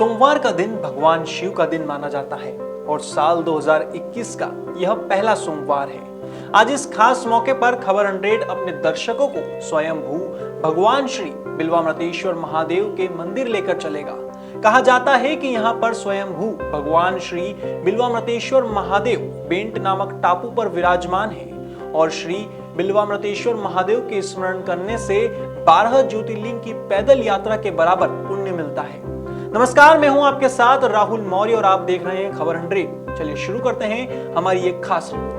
सोमवार का दिन भगवान शिव का दिन माना जाता है और साल 2021 का यह पहला सोमवार है। आज इस खास मौके पर खबर 100 अपने दर्शकों को स्वयंभू भगवान श्री बिल्वामृतेश्वर महादेव के मंदिर लेकर चलेगा। कहा जाता है कि यहाँ पर स्वयंभू भगवान श्री बिल्वामृतेश्वर महादेव बेंट नामक टापू पर विराजमान है और श्री बिल्वामृतेश्वर महादेव के स्मरण करने से 12 ज्योतिर्लिंग की पैदल यात्रा के बराबर पुण्य मिलता है। नमस्कार, मैं हूं आपके साथ राहुल मौर्य और आप देख रहे हैं खबर 100। चलिए शुरू करते हैं हमारी एक खास रिपोर्ट।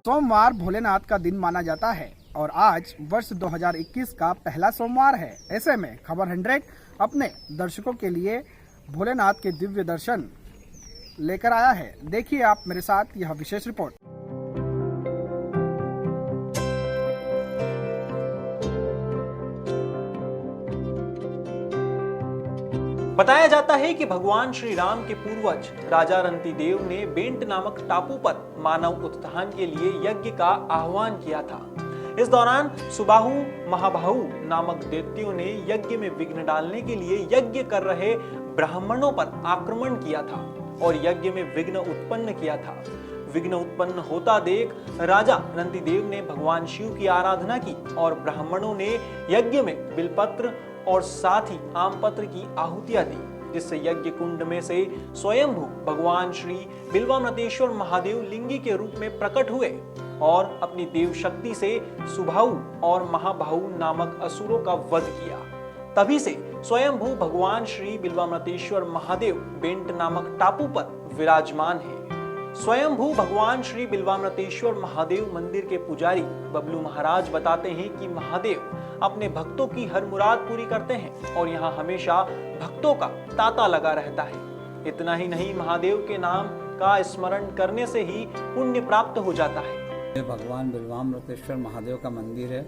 सोमवार भोलेनाथ का दिन माना जाता है और आज वर्ष 2021 का पहला सोमवार है। ऐसे में खबर 100 अपने दर्शकों के लिए भोलेनाथ के दिव्य दर्शन लेकर आया है। देखिए आप मेरे साथ यह विशेष रिपोर्ट। बताया जाता है कि भगवान श्री राम के पूर्वज राजा रंतिदेव ने बेंट नामक टापू पर मानव उत्थान के लिए यज्ञ का आह्वान किया था। इस दौरान सुबाहु महाबाहु नामक दैत्यों ने यज्ञ में विघ्न डालने के लिए यज्ञ कर रहे ब्राह्मणों पर आक्रमण किया था और यज्ञ में विघ्न उत्पन्न किया था। विघ्न उत्पन्न होता देख राजा रंतिदेव ने भगवान शिव की आराधना की और ब्राह्मणों ने यज्ञ में बिलपत्र और साथ ही आम पत्र की आहुतियां दी, जिससे यज्ञ कुंड में से स्वयंभू भगवान श्री बिल्वामृतेश्वर महादेव लिंगी के रूप में प्रकट हुए और अपनी देव शक्ति से सुबाहु और महाबाहु नामक असुरों का वध किया। तभी से स्वयंभू भगवान श्री बिल्वामृतेश्वर महादेव बेंट नामक टापू पर विराजमान है। स्वयंभू भगवान श्री बिल्वामृतेश्वर महादेव मंदिर के पुजारी बबलू महाराज बताते हैं कि महादेव अपने भक्तों की हर मुराद पूरी करते हैं और यहाँ हमेशा भक्तों का तांता लगा रहता है। इतना ही नहीं, महादेव के नाम का स्मरण करने से ही पुण्य प्राप्त हो जाता है। भगवान बिल्वामृतेश्वर महादेव का मंदिर है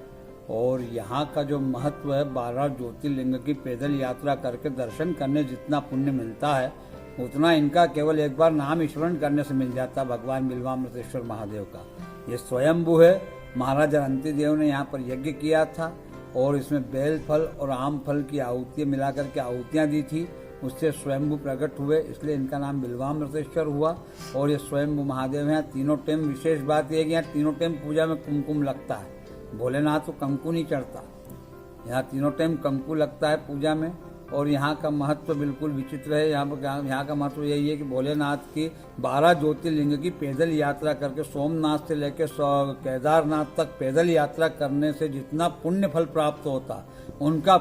और यहाँ का जो महत्व है, 12 ज्योतिर्लिंग की पैदल यात्रा करके दर्शन करने जितना पुण्य मिलता है उतना इनका केवल एक बार नाम स्मरण करने से मिल जाता है भगवान बिल्वामृतेश्वर महादेव का। ये स्वयंभू है। महाराजा रंतिदेव ने यहाँ पर यज्ञ किया था और इसमें बेल फल और आम फल की आहुतियाँ मिलाकर के आहुतियाँ दी थी, उससे स्वयंभू प्रकट हुए, इसलिए इनका नाम बिल्वामृतेश्वर हुआ। और ये स्वयंभू महादेव हैं। तीनों टाइम विशेष बात यह है कि यहाँ तीनों टाइम पूजा में कुमकुम लगता है। भोलेनाथ को कंकु नहीं चढ़ता, यहाँ तीनों टाइम कंकु लगता है पूजा में। और यहाँ का महत्व बिल्कुल विचित्र है। यहाँ का महत्व यही है कि भोलेनाथ की 12 ज्योतिर्लिंग की पैदल यात्रा करके सोमनाथ से लेकर केदारनाथ तक पैदल यात्रा करने से जितना पुण्य फल प्राप्त होता उनका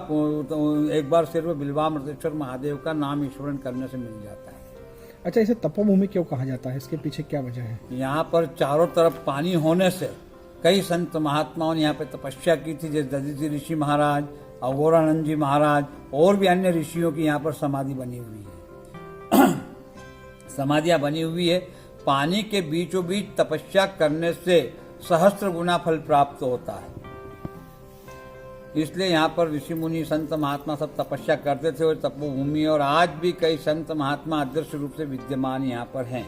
एक बार सिर्फ बिल्वामृतेश्वर महादेव का नाम स्मरण करने से मिल जाता है। अच्छा, इसे तपोभूमि क्यों कहा जाता है? इसके पीछे क्या वजह है? यहाँ पर चारों तरफ पानी होने से कई संत महात्माओं ने यहाँ पे तपस्या की थी, जैसे दधीचि ऋषि महाराज, अघोरानंद जी महाराज और भी अन्य ऋषियों की यहाँ पर समाधि बनी हुई है। समाधियां बनी हुई है। पानी के बीचों बीच तपस्या करने से सहस्त्र गुना फल प्राप्त होता है, इसलिए यहाँ पर ऋषि मुनि संत महात्मा सब तपस्या करते थे और तपोभूमि, और आज भी कई संत महात्मा अदृश्य रूप से विद्यमान यहाँ पर हैं,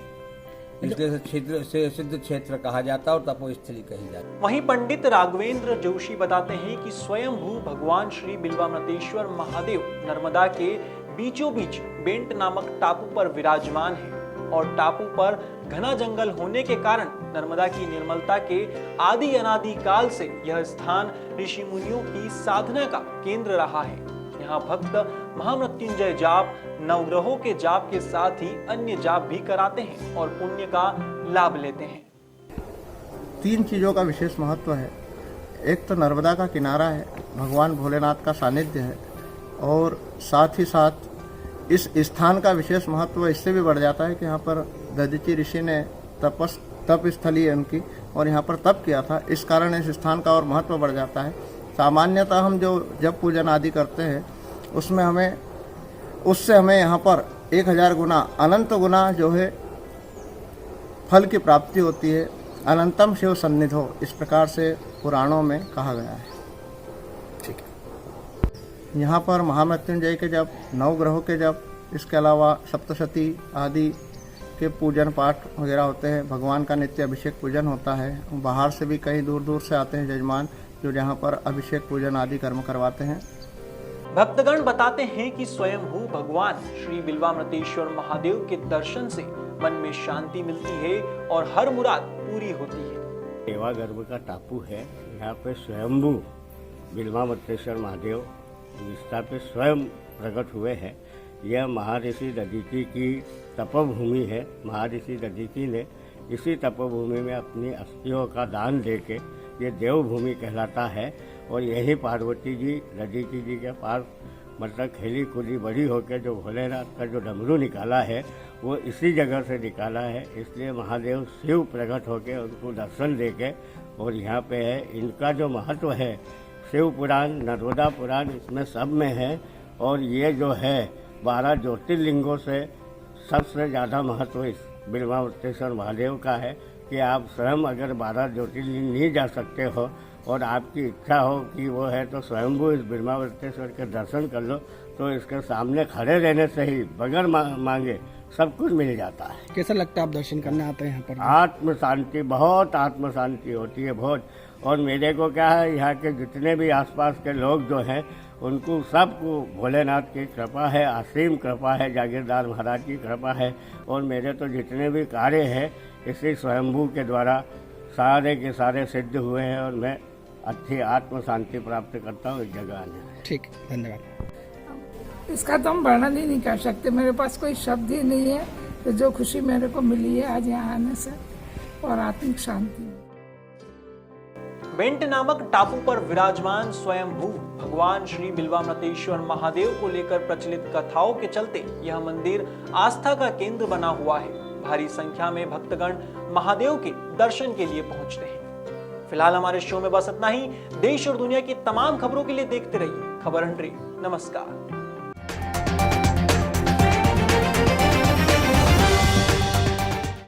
इसलिए क्षेत्र से सिद्ध क्षेत्र कहा जाता है और तपोस्थली कही जाती है। वहीं पंडित राघवेंद्र जोशी बताते हैं कि स्वयंभू भगवान श्री बिल्वामृतेश्वर महादेव नर्मदा के बीचों बीच बेंट नामक टापू पर विराजमान है और टापू पर घना जंगल होने के कारण नर्मदा की निर्मलता के आदि अनादि काल से यह स्थान ऋषि मुनियों की साधना का केंद्र रहा है। यहाँ भक्त महामृत्युंजय जाप, नवग्रहों के जाप के साथ ही अन्य जाप भी कराते हैं और पुण्य का लाभ लेते हैं। 3 चीज़ों का विशेष महत्व है। एक तो नर्मदा का किनारा है, भगवान भोलेनाथ का सानिध्य है, और साथ ही साथ इस स्थान का विशेष महत्व इससे भी बढ़ जाता है कि यहाँ पर दधीचि ऋषि ने तप स्थली है उनकी और यहाँ पर तप किया था। इस कारण इस स्थान का और महत्व बढ़ जाता है सामान्यतः हम जो जब पूजन आदि करते हैं उससे हमें यहाँ पर 1000 गुना अनंत गुना जो है फल की प्राप्ति होती है। अनंतम शिव सन्निधो, इस प्रकार से पुराणों में कहा गया है। ठीक है। यहाँ पर महामृत्युंजय के जब, नवग्रहों के जब, इसके अलावा सप्तशती आदि के पूजन पाठ वगैरह होते हैं। भगवान का नित्य अभिषेक पूजन होता है। बाहर से भी कई दूर दूर से आते हैं जजमान जो यहाँ पर अभिषेक पूजन आदि कर्म करवाते हैं। भक्तगण बताते हैं कि स्वयंभू भगवान श्री बिल्वामृतेश्वर महादेव के दर्शन से मन में शांति मिलती है और हर मुराद पूरी होती है। देवागर्भ का टापू है। यहाँ पे स्वयंभू बिल्वामृतेश्वर महादेव निष्ठा पे स्वयं प्रकट हुए हैं। यह महर्षि दधीचि की तपोभूमि है। महर्षि दधीचि ने इसी तपोभूमि में अपनी अस्थियों का दान देके ये देवभूमि कहलाता है। और यही पार्वती जी दधीचि जी के पास मतलब खेली कूदी बड़ी होकर जो भोलेनाथ का जो डमरू निकाला है वो इसी जगह से निकाला है। इसलिए महादेव शिव प्रकट होकर उनको दर्शन देके और यहाँ पे है। इनका जो महत्व है शिव पुराण, नर्मदा पुराण, इसमें सब में है। और ये जो है 12 ज्योतिर्लिंगों से सबसे ज़्यादा महत्व इस बिल्वामृतेश्वर महादेव का है कि आप स्वयं अगर 12 ज्योतिर्लिंग नहीं जा सकते हो और आपकी इच्छा हो कि वो है तो स्वयंभू इस बिल्वामृतेश्वर के दर्शन कर लो, तो इसके सामने खड़े रहने से ही बगैर मांगे सब कुछ मिल जाता है। कैसा लगता है आप दर्शन करने आते हैं यहाँ पर? आत्म शांति, बहुत आत्म शांति होती है, बहुत। और मेरे को क्या है, यहाँ के जितने भी आसपास के लोग जो हैं उनको सबको भोलेनाथ की कृपा है, असीम कृपा है, जागीरदार महाराज की कृपा है। और मेरे तो जितने भी कार्य हैं इसी स्वयंभू के द्वारा सारे के सारे सिद्ध हुए हैं और मैं अच्छी आत्म शांति प्राप्त करता हूँ इस जगह आने। ठीक, धन्यवाद। इसका तो हम वर्णन ही नहीं कर सकते, मेरे पास कोई शब्द ही नहीं है। तो जो खुशी मेरे को मिली है आज यहाँ आने से और आत्मिक शांति। बेंट नामक टापू पर विराजमान स्वयंभू भगवान श्री बिल्वामृतेश्वर महादेव को लेकर प्रचलित कथाओं के चलते यह मंदिर आस्था का केंद्र बना हुआ है। भारी संख्या में भक्तगण महादेव के दर्शन के लिए पहुंचते हैं। फिलहाल हमारे शो में बस इतना ही। देश और दुनिया की तमाम खबरों के लिए देखते रहिए खबर 100। नमस्कार।